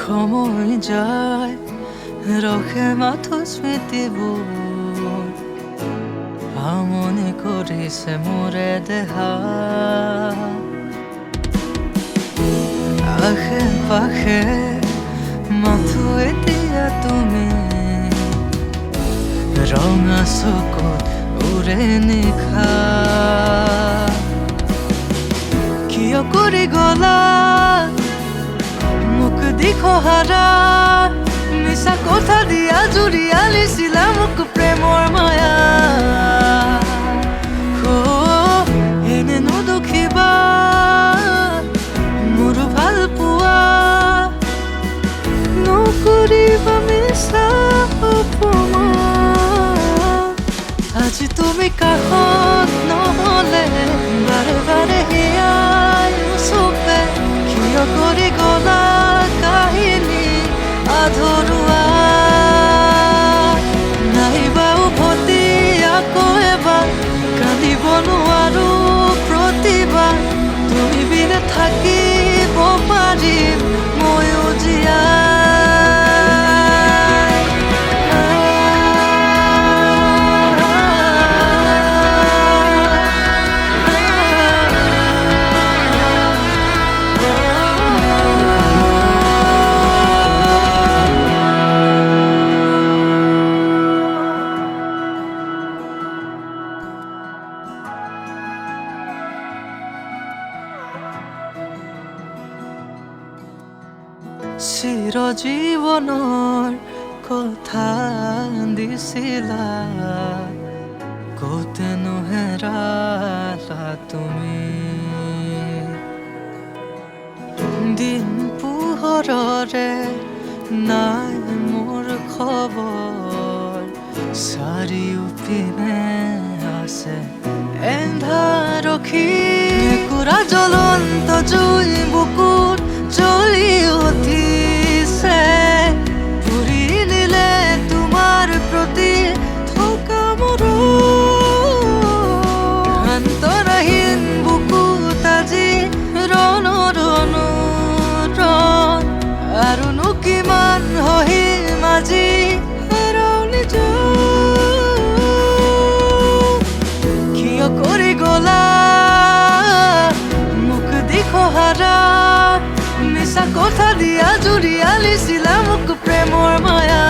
সময় যায় ৰখে মাথো স্মৃতিবোৰ আমনি কৰিছে মোৰে দেহা আশে পাশে মাথো এতিয়া তুমি ৰঙা চকুত উৰে নিশা কিয় কৰি গলা মোক দিশহাৰা মিছা কথা দিয়া জুৰিয়ালিছিলা মোক প্ৰেমৰ মায়া এনে নদুখিবা মোৰ ভাল পোৱা নকৰিবা মিছা অপমান আজি তুমি কাষত নহলে বাৰে বাৰে হিয়াই চবে কিয় কৰি গলা কাহিনী আধৰুৱা নাইবা উভতি আকৌ এবাৰ কান্দিব নোৱাৰো প্ৰতিবাৰ তুমি বিনা থাকিব পাৰিম ময়ো জীয়াই চিৰজীৱনৰ কথা দিছিলা ক'তেনো হেৰালা তুমি দিন পোহৰৰে নাই মোৰ খবৰ চাৰিওপিনে আছে এন্ধাৰখি কুৰা জ্বলন্ত জুই বুকুত জ্বলি উঠিছে পুৰি নিলে তোমাৰ প্ৰতি থকা মৰম অন্তৰহীন বুকুত আজি ৰণৰ অনুৰণ আৰুনো কিমান সহিম আজি হেৰাও নিজৰ কিয় কৰি গলা মোক দিশহাৰা মিছা কথা দিয়া জুৰিয়ালিছিলা মোক প্ৰেমৰ মায়া